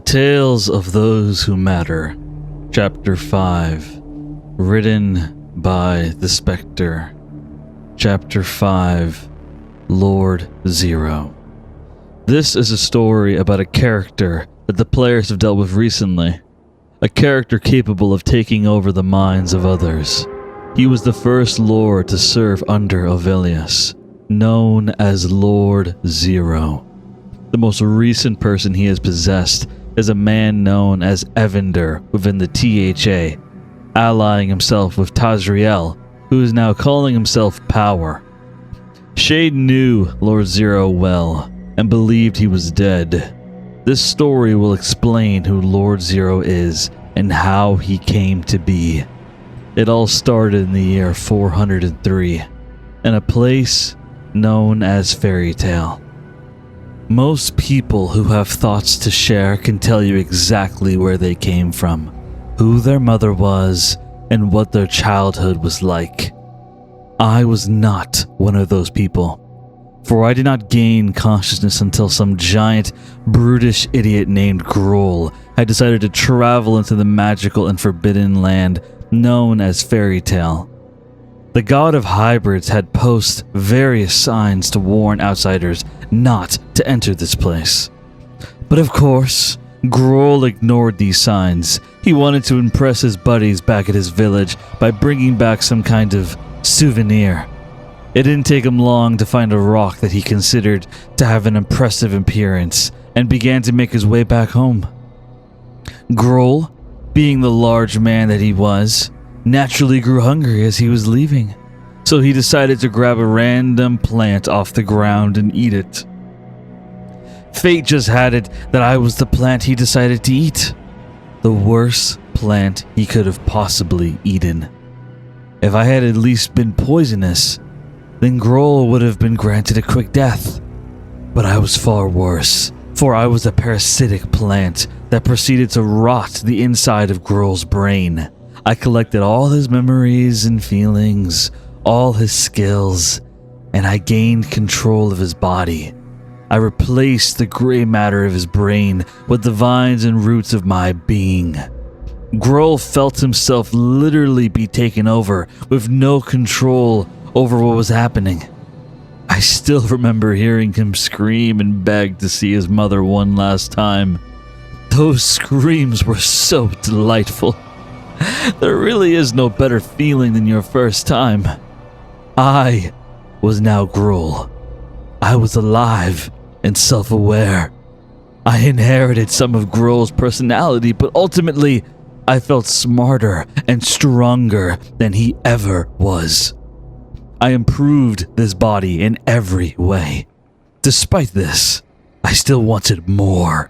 Tales of Those Who Matter, Chapter 5, written by the Spectre. Chapter 5, Lord Zero. This is a story about a character that the players have dealt with recently. A character capable of taking over the minds of others. He was the first Lord to serve under Ovelius, known as Lord Zero. The most recent person he has possessed is a man known as Evander within the THA, allying himself with Tazriel, who is now calling himself Power. Shade knew Lord Zero well and believed he was dead. This story will explain who Lord Zero is and how he came to be. It all started in the year 403, in a place known as Fairy Tale. Most people who have thoughts to share can tell you exactly where they came from, who their mother was, and what their childhood was like. I was not one of those people, for I did not gain consciousness until some giant, brutish idiot named Grohl had decided to travel into the magical and forbidden land known as Fairy Tale. The god of hybrids had posted various signs to warn outsiders not to enter this place. But of course, Grohl ignored these signs. He wanted to impress his buddies back at his village by bringing back some kind of souvenir. It didn't take him long to find a rock that he considered to have an impressive appearance and began to make his way back home. Grohl, being the large man that he was, naturally grew hungry as he was leaving, so he decided to grab a random plant off the ground and eat it. Fate just had it that I was the plant he decided to eat. The worst plant he could have possibly eaten. If I had at least been poisonous, then Grohl would have been granted a quick death. But I was far worse, for I was a parasitic plant that proceeded to rot the inside of Grohl's brain. I collected all his memories and feelings, all his skills, and I gained control of his body. I replaced the gray matter of his brain with the vines and roots of my being. Grohl felt himself literally be taken over with no control over what was happening. I still remember hearing him scream and beg to see his mother one last time. Those screams were so delightful. There really is no better feeling than your first time. I was now Grohl. I was alive and self-aware. I inherited some of Grohl's personality, but ultimately, I felt smarter and stronger than he ever was. I improved this body in every way. Despite this, I still wanted more.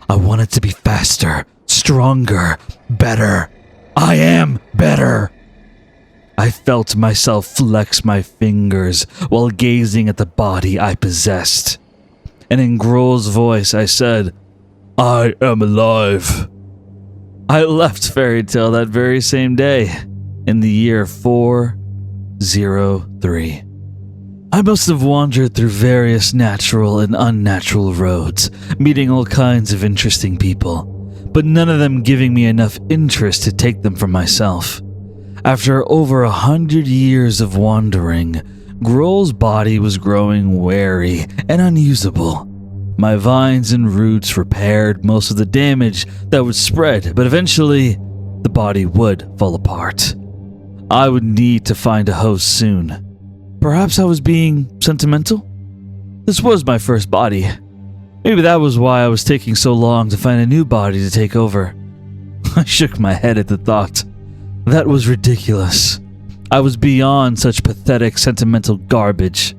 I wanted to be faster, stronger, better. I am better. I felt myself flex my fingers while gazing at the body I possessed. And in Grohl's voice I said, "I am alive." I left Fairy Tale that very same day, in the year 403. I must have wandered through various natural and unnatural roads, meeting all kinds of interesting people, but none of them giving me enough interest to take them for myself. After over 100 years of wandering, Grohl's body was growing weary and unusable. My vines and roots repaired most of the damage that would spread, but eventually, the body would fall apart. I would need to find a host soon. Perhaps I was being sentimental? This was my first body. Maybe that was why I was taking so long to find a new body to take over. I shook my head at the thought. That was ridiculous. I was beyond such pathetic, sentimental garbage.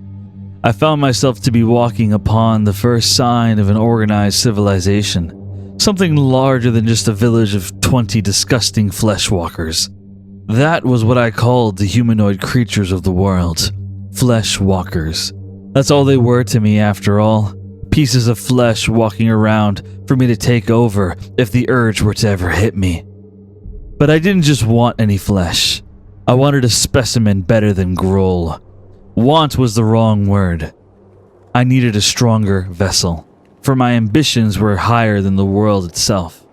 I found myself to be walking upon the first sign of an organized civilization. Something larger than just a village of 20 disgusting fleshwalkers. That was what I called the humanoid creatures of the world. Fleshwalkers. That's all they were to me after all. Pieces of flesh walking around for me to take over if the urge were to ever hit me. But I didn't just want any flesh. I wanted a specimen better than Grohl. Want was the wrong word. I needed a stronger vessel. for my ambitions were higher than the world itself.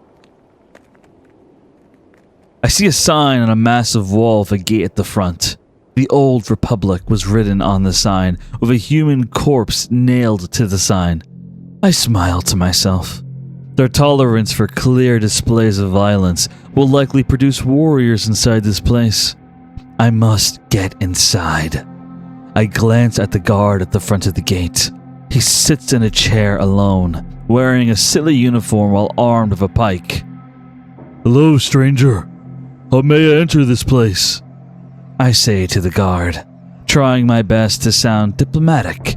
I see a sign on a massive wall with a gate at the front. The Old Republic was written on the sign, with a human corpse nailed to the sign. I smiled to myself. Their tolerance for clear displays of violence will likely produce warriors inside this place. I must get inside. I glance at the guard at the front of the gate. He sits in a chair alone, wearing a silly uniform while armed with a pike. "Hello, stranger. How may I enter this place?" I say to the guard, trying my best to sound diplomatic.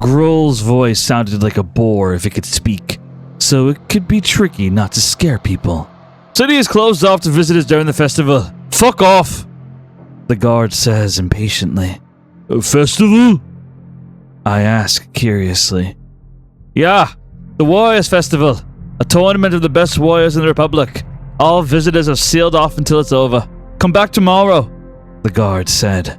Grohl's voice sounded like a boar if it could speak, so it could be tricky not to scare people. "City is closed off to visitors during the festival. Fuck off!" the guard says impatiently. "A festival?" I ask curiously. "Yeah, the Warriors Festival. A tournament of the best warriors in the Republic. All visitors are sealed off until it's over. Come back tomorrow," the guard said.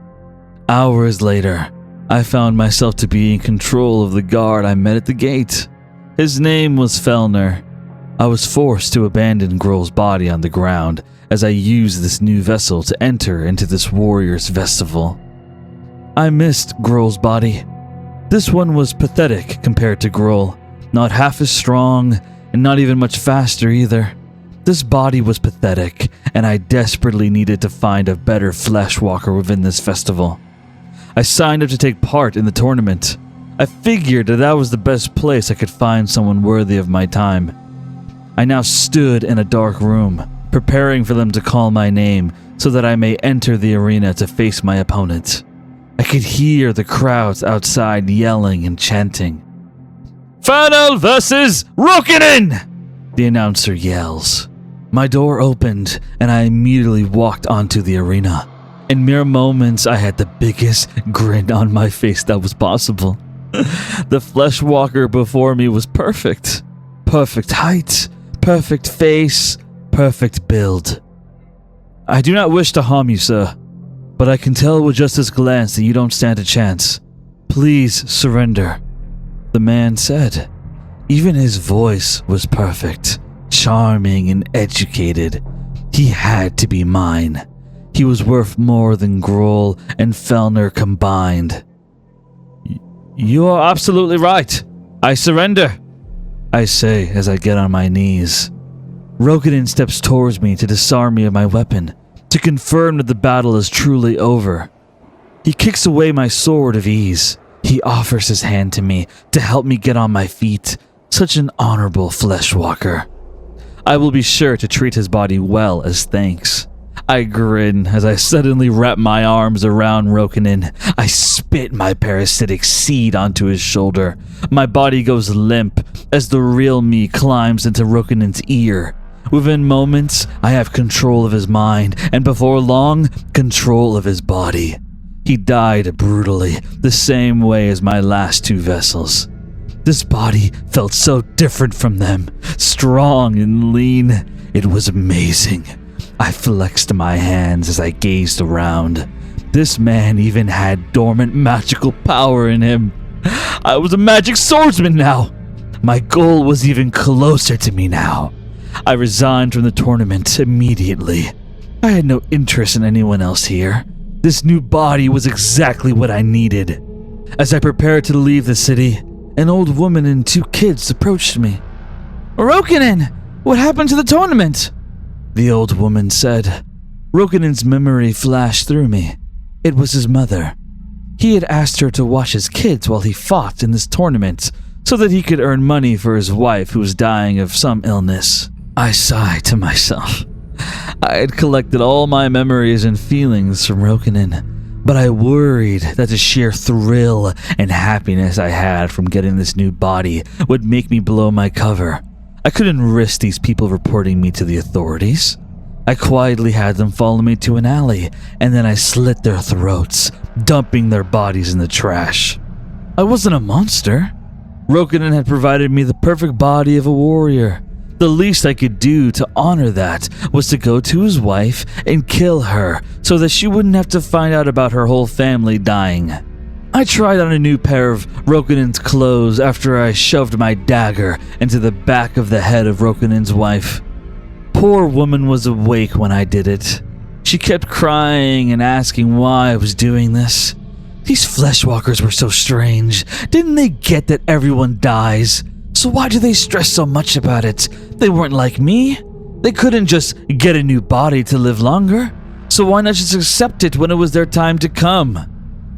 Hours later, I found myself to be in control of the guard I met at the gate. His name was Fellner. I was forced to abandon Grohl's body on the ground as I used this new vessel to enter into this warrior's festival. I missed Grohl's body. This one was pathetic compared to Grohl, not half as strong and not even much faster either. This body was pathetic, and I desperately needed to find a better flesh walker within this festival. I signed up to take part in the tournament. I figured that was the best place I could find someone worthy of my time. I now stood in a dark room, preparing for them to call my name so that I may enter the arena to face my opponent. I could hear the crowds outside yelling and chanting. "Final versus Rokkanen!" the announcer yells. My door opened, and I immediately walked onto the arena. In mere moments, I had the biggest grin on my face that was possible. The flesh walker before me was perfect. Perfect height, perfect face, perfect build. "I do not wish to harm you, sir, but I can tell with just this glance that you don't stand a chance. Please surrender," the man said. Even his voice was perfect, charming and educated. He had to be mine. He was worth more than Grohl and Fellner combined. "You are absolutely right. I surrender," I say as I get on my knees. Rokkanen steps towards me to disarm me of my weapon, to confirm that the battle is truly over. He kicks away my sword of ease. He offers his hand to me to help me get on my feet. Such an honorable flesh walker. I will be sure to treat his body well as thanks. I grin as I suddenly wrap my arms around Rokkanen. I spit my parasitic seed onto his shoulder. My body goes limp as the real me climbs into Rokkanen's ear. Within moments, I have control of his mind, and before long, control of his body. He died brutally, the same way as my last two vessels. This body felt so different from them, strong and lean. It was amazing. I flexed my hands as I gazed around. This man even had dormant magical power in him. I was a magic swordsman now. My goal was even closer to me now. I resigned from the tournament immediately. I had no interest in anyone else here. This new body was exactly what I needed. As I prepared to leave the city, an old woman and two kids approached me. "Rokkanen, what happened to the tournament?" the old woman said. Rokkanen's memory flashed through me. It was his mother. He had asked her to watch his kids while he fought in this tournament so that he could earn money for his wife who was dying of some illness. I sighed to myself. I had collected all my memories and feelings from Rokkanen, but I worried that the sheer thrill and happiness I had from getting this new body would make me blow my cover. I couldn't risk these people reporting me to the authorities. I quietly had them follow me to an alley, and then I slit their throats, dumping their bodies in the trash. I wasn't a monster. Rokkanen had provided me the perfect body of a warrior. The least I could do to honor that was to go to his wife and kill her so that she wouldn't have to find out about her whole family dying. I tried on a new pair of Rokunin's clothes after I shoved my dagger into the back of the head of Rokunin's wife. Poor woman was awake when I did it. She kept crying and asking why I was doing this. These fleshwalkers were so strange. Didn't they get that everyone dies? So why do they stress so much about it? They weren't like me. They couldn't just get a new body to live longer. So why not just accept it when it was their time to come?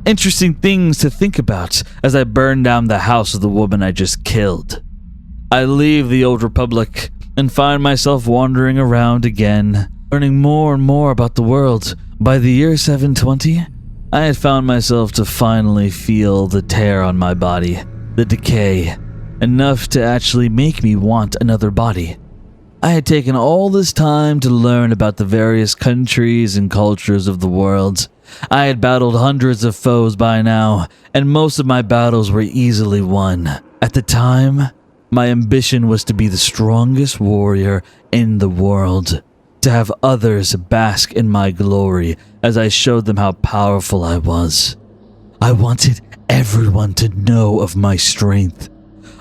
Interesting things to think about as I burn down the house of the woman I just killed. I leave the old republic and find myself wandering around again, learning more and more about the world. By the year 720, I had found myself to finally feel the tear on my body, the decay, enough to actually make me want another body. I had taken all this time to learn about the various countries and cultures of the world. I had battled hundreds of foes by now, and most of my battles were easily won. At the time, my ambition was to be the strongest warrior in the world, to have others bask in my glory as I showed them how powerful I was. I wanted everyone to know of my strength.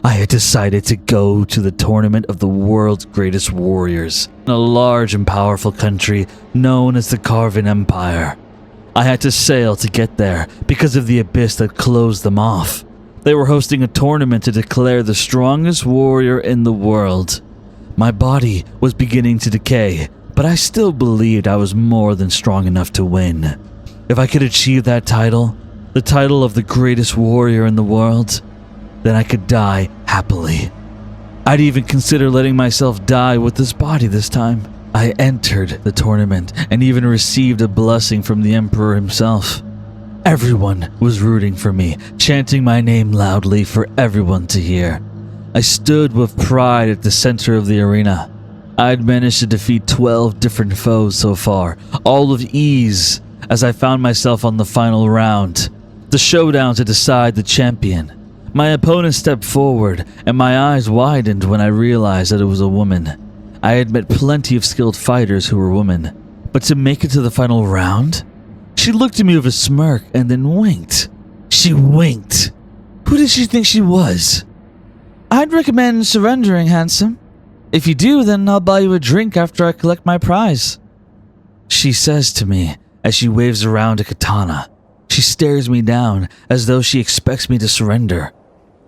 I had decided to go to the tournament of the world's greatest warriors in a large and powerful country known as the Carven Empire. I had to sail to get there because of the abyss that closed them off. They were hosting a tournament to declare the strongest warrior in the world. My body was beginning to decay, but I still believed I was more than strong enough to win. If I could achieve that title, the title of the greatest warrior in the world, then I could die happily. I'd even consider letting myself die with this body this time. I entered the tournament and even received a blessing from the Emperor himself. Everyone was rooting for me, chanting my name loudly for everyone to hear. I stood with pride at the center of the arena. I'd managed to defeat 12 different foes so far, all with ease, as I found myself on the final round, the showdown to decide the champion. My opponent stepped forward, and my eyes widened when I realized that it was a woman. I had met plenty of skilled fighters who were women, but to make it to the final round? She looked at me with a smirk and then winked. She winked. Who did she think she was? I'd recommend surrendering, handsome. If you do, then I'll buy you a drink after I collect my prize. She says to me as she waves around a katana. She stares me down as though she expects me to surrender.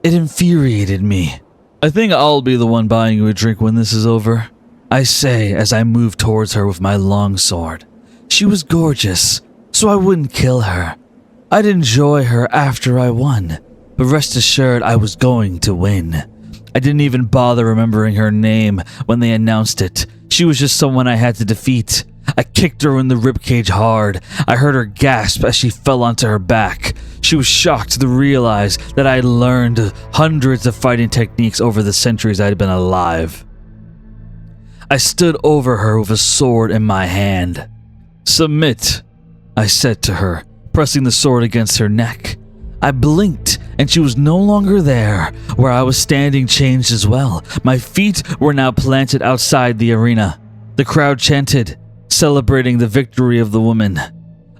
It infuriated me. I think I'll be the one buying you a drink when this is over, I say as I move towards her with my long sword. She was gorgeous, so I wouldn't kill her. I'd enjoy her after I won, but rest assured I was going to win. I didn't even bother remembering her name when they announced it. She was just someone I had to defeat. I kicked her in the ribcage hard. I heard her gasp as she fell onto her back. She was shocked to realize that I had learned hundreds of fighting techniques over the centuries I had been alive. I stood over her with a sword in my hand. "Submit," I said to her, pressing the sword against her neck. I blinked, and she was no longer there. Where I was standing changed as well. My feet were now planted outside the arena. The crowd chanted, celebrating the victory of the woman.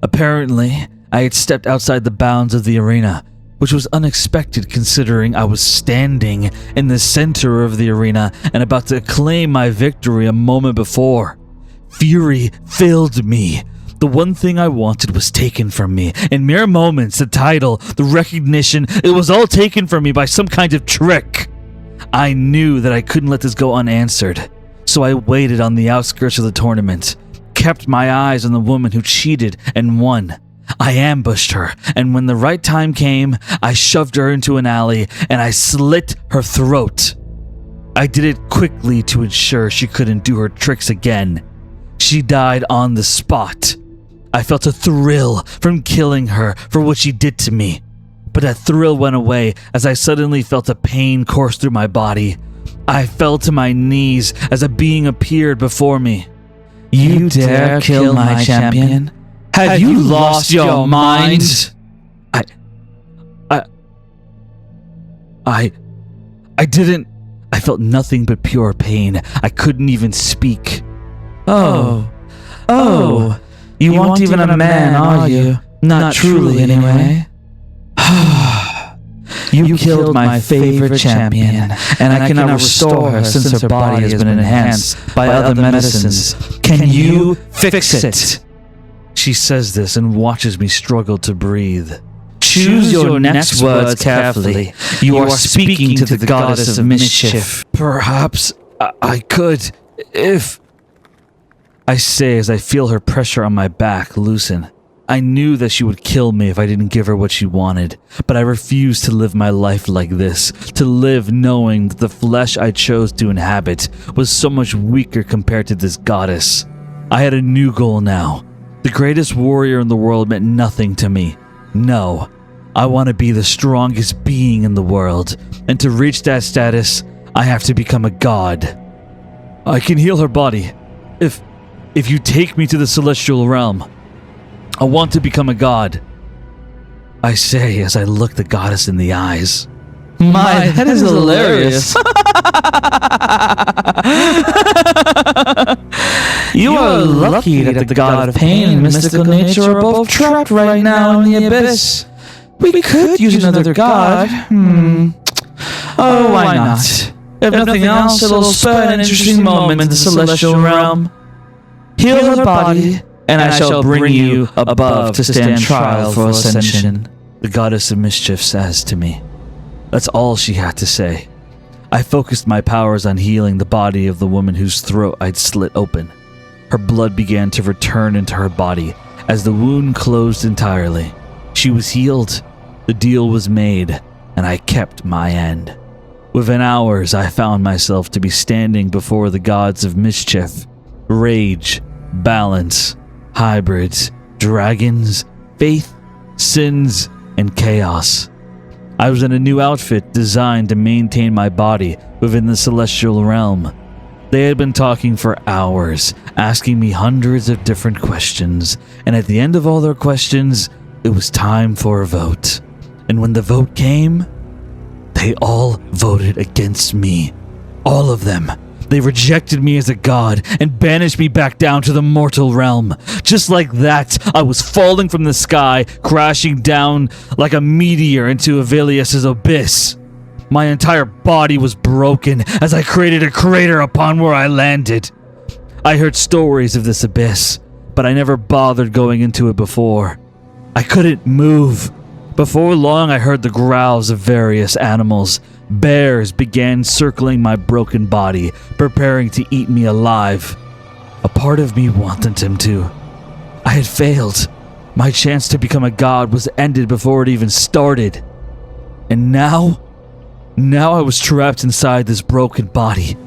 Apparently, I had stepped outside the bounds of the arena, which was unexpected considering I was standing in the center of the arena and about to claim my victory a moment before. Fury filled me. The one thing I wanted was taken from me. In mere moments, the title, the recognition, it was all taken from me by some kind of trick. I knew that I couldn't let this go unanswered, so I waited on the outskirts of the tournament, kept my eyes on the woman who cheated and won. I ambushed her, and when the right time came, I shoved her into an alley and I slit her throat. I did it quickly to ensure she couldn't do her tricks again. She died on the spot. I felt a thrill from killing her for what she did to me. But that thrill went away as I suddenly felt a pain course through my body. I fell to my knees as a being appeared before me. "You dare kill my champion? Have you lost your mind?" I didn't. I felt nothing but pure pain. I couldn't even speak. Oh, you aren't even a man, are you? Not truly, anyway. You killed my favorite champion, and I cannot restore her since her body has been enhanced by other medicines. Can you fix it? She says this and watches me struggle to breathe. Choose your next words carefully. You are speaking to the goddess of mischief. Perhaps I could, if... I say as I feel her pressure on my back loosen. I knew that she would kill me if I didn't give her what she wanted, but I refused to live my life like this, to live knowing that the flesh I chose to inhabit was so much weaker compared to this goddess. I had a new goal now. The greatest warrior in the world meant nothing to me. No, I want to be the strongest being in the world, and to reach that status, I have to become a god. I can heal her body, if you take me to the celestial realm. I want to become a god, I say as I look the goddess in the eyes. My, that is hilarious. You are lucky that the god of pain and mystical nature are both trapped right now in the abyss. We could use another god. Oh, why not? If nothing else, it'll spur an interesting moment in the celestial realm. Heal her body, and I shall bring you above to stand trial for ascension, the goddess of mischief says to me. That's all she had to say. I focused my powers on healing the body of the woman whose throat I'd slit open. Her blood began to return into her body as the wound closed entirely. She was healed, the deal was made, and I kept my end. Within hours, I found myself to be standing before the gods of mischief, rage, balance, hybrids, dragons, faith, sins, and chaos. I was in a new outfit designed to maintain my body within the celestial realm. They had been talking for hours, asking me hundreds of different questions, and at the end of all their questions, it was time for a vote. And when the vote came, they all voted against me. All of them. They rejected me as a god and banished me back down to the mortal realm. Just like that, I was falling from the sky, crashing down like a meteor into Avilius's abyss. My entire body was broken as I created a crater upon where I landed. I heard stories of this abyss, but I never bothered going into it before. I couldn't move. Before long, I heard the growls of various animals. Bears began circling my broken body, preparing to eat me alive. A part of me wanted them to. I had failed. My chance to become a god was ended before it even started. And now I was trapped inside this broken body.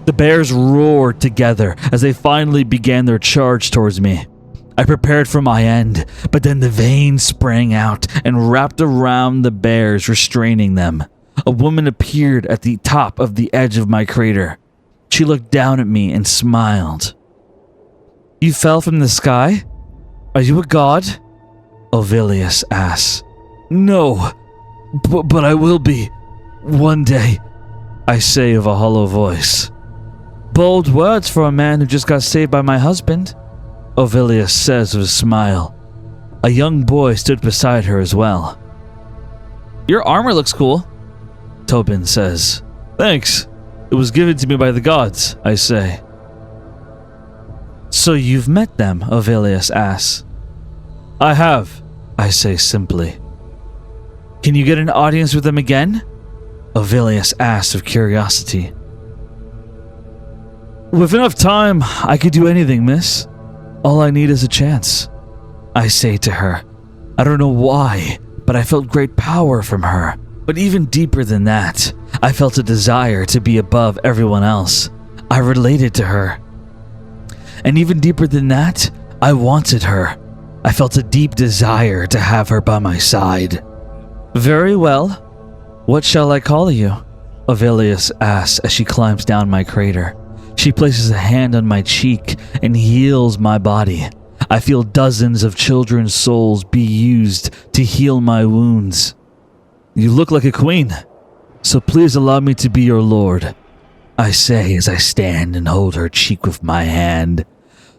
The bears roared together as they finally began their charge towards me. I prepared for my end, but then the veins sprang out and wrapped around the bears, restraining them. A woman appeared at the top of the edge of my crater. She looked down at me and smiled. "You fell from the sky? Are you a god?" Avilius asked. "No, but I will be. One day," I say with a hollow voice. "Bold words for a man who just got saved by my husband," Avilius says with a smile. A young boy stood beside her as well. "Your armor looks cool," Tobin says. "Thanks. It was given to me by the gods," I say. "So you've met them?" Avilius asks. "I have," I say simply. "Can you get an audience with them again?" Avilius asks with curiosity. "With enough time, I could do anything, miss. All I need is a chance," I say to her. I don't know why, but I felt great power from her. But even deeper than that, I felt a desire to be above everyone else. I related to her. And even deeper than that, I wanted her. I felt a deep desire to have her by my side. "Very well. What shall I call you?" Avilius asks as she climbs down my crater. She places a hand on my cheek and heals my body. I feel dozens of children's souls be used to heal my wounds. "You look like a queen, so please allow me to be your lord," I say as I stand and hold her cheek with my hand.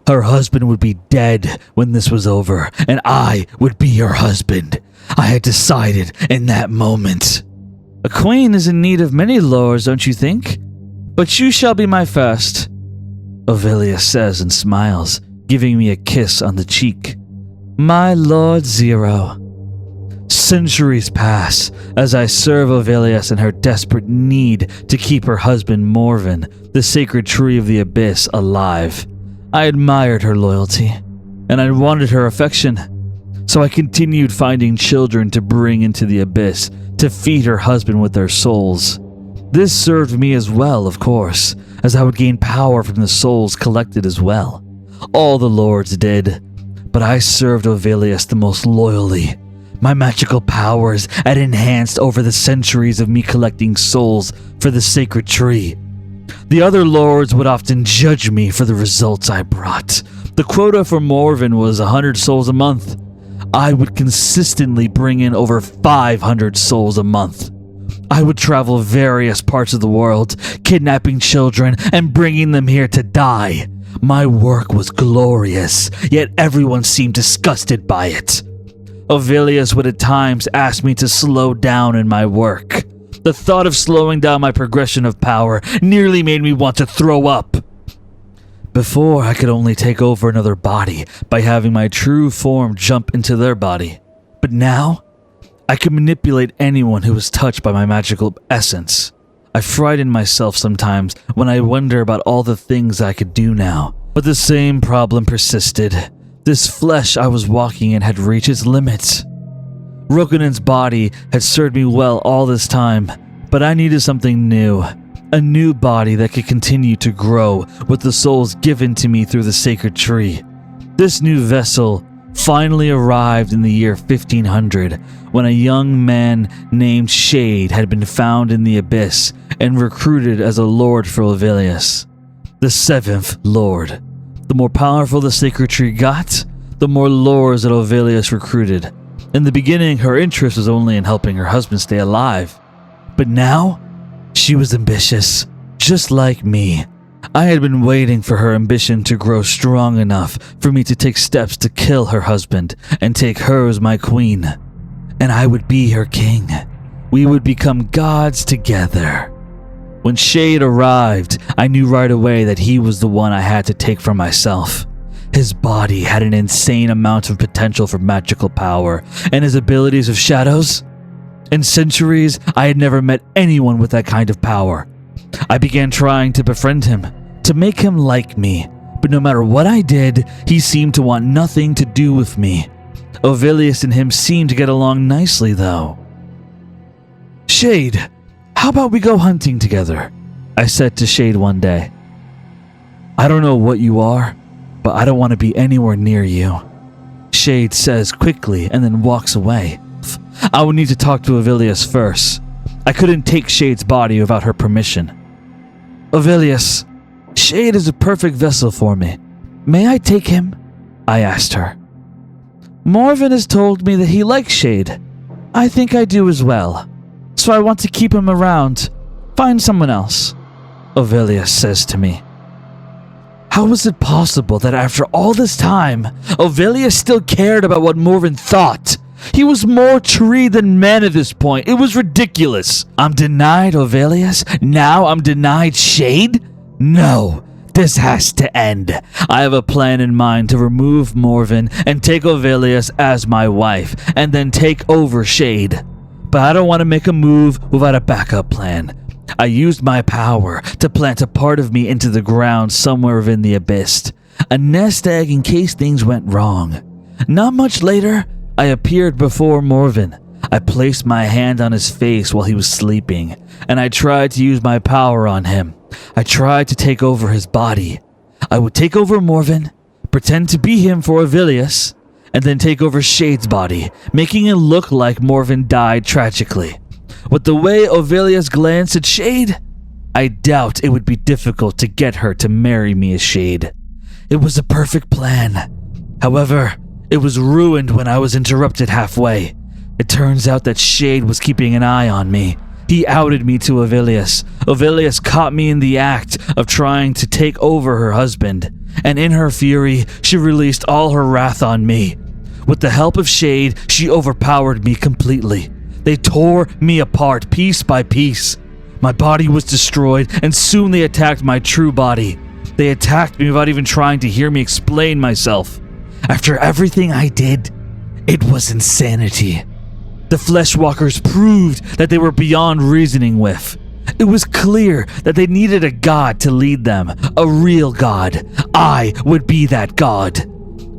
Her husband would be dead when this was over, and I would be her husband. I had decided in that moment. A queen is in need of many lords, don't you think? But you shall be my first, Ovilia says and smiles, giving me a kiss on the cheek. My Lord Zero. Centuries pass as I serve Ovilius in her desperate need to keep her husband Morven, the sacred tree of the abyss, alive. I admired her loyalty, and I wanted her affection. So I continued finding children to bring into the abyss to feed her husband with their souls. This served me as well, of course, as I would gain power from the souls collected as well. All the lords did, but I served Ovilius the most loyally. My magical powers had enhanced over the centuries of me collecting souls for the sacred tree. The other lords would often judge me for the results I brought. The quota for Morven was 100 souls a month. I would consistently bring in over 500 souls a month. I would travel various parts of the world, kidnapping children and bringing them here to die. My work was glorious, yet everyone seemed disgusted by it. Ovilius would at times ask me to slow down in my work. The thought of slowing down my progression of power nearly made me want to throw up. Before, I could only take over another body by having my true form jump into their body. But now, I could manipulate anyone who was touched by my magical essence. I frighten myself sometimes when I wonder about all the things I could do now. But the same problem persisted. This flesh I was walking in had reached its limits. Rokonen's body had served me well all this time, but I needed something new. A new body that could continue to grow with the souls given to me through the sacred tree. This new vessel finally arrived in the year 1500 when a young man named Shade had been found in the abyss and recruited as a lord for Ovilius. The 7th lord. The more powerful the sacred tree got, the more lords that Ovilius recruited. In the beginning, her interest was only in helping her husband stay alive. But now, she was ambitious, just like me. I had been waiting for her ambition to grow strong enough for me to take steps to kill her husband and take her as my queen. And I would be her king. We would become gods together. When Shade arrived, I knew right away that he was the one I had to take for myself. His body had an insane amount of potential for magical power, and his abilities of shadows. In centuries, I had never met anyone with that kind of power. I began trying to befriend him, to make him like me, but no matter what I did, he seemed to want nothing to do with me. Ovilius and him seemed to get along nicely, though. Shade, how about we go hunting together? I said to Shade one day. I don't know what you are, but I don't want to be anywhere near you, Shade says quickly and then walks away. I would need to talk to Ovilius first. I couldn't take Shade's body without her permission. Ovilius, Shade is a perfect vessel for me. May I take him? I asked her. Morven has told me that he likes Shade. I think I do as well. So I want to keep him around. Find someone else, Ovilius says to me. How was it possible that after all this time, Ovilius still cared about what Morven thought? He was more tree than man at this point. It was ridiculous. I'm denied Ovilius. Now I'm denied Shade? No, this has to end. I have a plan in mind to remove Morven and take Ovilius as my wife, and then take over Shade. But I don't want to make a move without a backup plan. I used my power to plant a part of me into the ground somewhere within the abyss. A nest egg in case things went wrong. Not much later, I appeared before Morven. I placed my hand on his face while he was sleeping, and I tried to use my power on him. I tried to take over his body. I would take over Morven, pretend to be him for Ovilius, and then take over Shade's body, making it look like Morven died tragically. With the way Ovilius glanced at Shade, I doubt it would be difficult to get her to marry me as Shade. It was a perfect plan. However, it was ruined when I was interrupted halfway. It turns out that Shade was keeping an eye on me. He outed me to Ovilius. Ovilius caught me in the act of trying to take over her husband, and in her fury, she released all her wrath on me. With the help of Shade, she overpowered me completely. They tore me apart piece by piece. My body was destroyed, and soon they attacked my true body. They attacked me without even trying to hear me explain myself. After everything I did, it was insanity. The Fleshwalkers proved that they were beyond reasoning with. It was clear that they needed a god to lead them, a real god. I would be that god.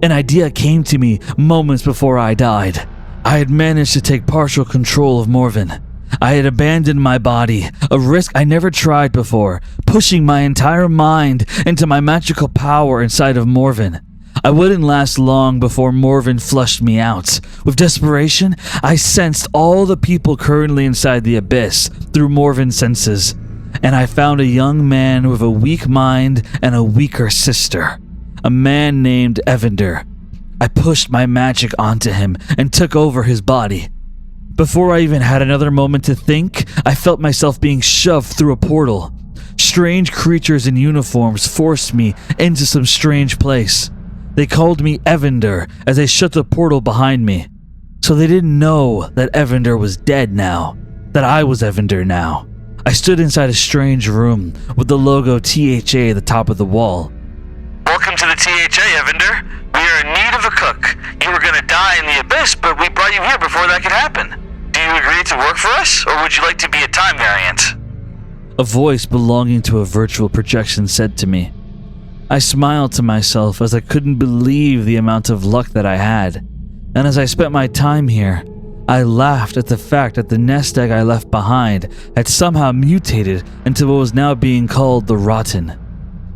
An idea came to me moments before I died. I had managed to take partial control of Morven. I had abandoned my body, a risk I never tried before, pushing my entire mind into my magical power inside of Morven. I wouldn't last long before Morven flushed me out. With desperation, I sensed all the people currently inside the abyss through Morven's senses, and I found a young man with a weak mind and a weaker sister, a man named Evander. I pushed my magic onto him and took over his body. Before I even had another moment to think, I felt myself being shoved through a portal. Strange creatures in uniforms forced me into some strange place. They called me Evander as they shut the portal behind me. So they didn't know that Evander was dead now, that I was Evander now. I stood inside a strange room with the logo THA at the top of the wall. Welcome to the THA, Evander. We are in need of a cook. You were gonna die in the abyss, but we brought you here before that could happen. Do you agree to work for us, or would you like to be a time variant? A voice belonging to a virtual projection said to me. I smiled to myself as I couldn't believe the amount of luck that I had, and as I spent my time here, I laughed at the fact that the nest egg I left behind had somehow mutated into what was now being called the Rotten.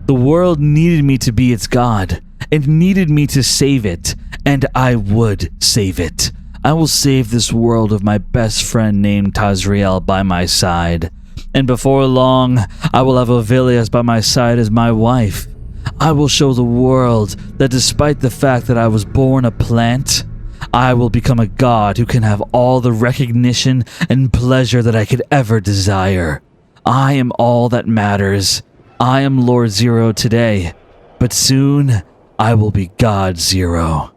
The world needed me to be its god. It needed me to save it, and I would save it. I will save this world with my best friend named Tazriel by my side, and before long, I will have Ovilius by my side as my wife. I will show the world that despite the fact that I was born a plant, I will become a god who can have all the recognition and pleasure that I could ever desire. I am all that matters. I am Lord Zero today, but soon I will be God Zero.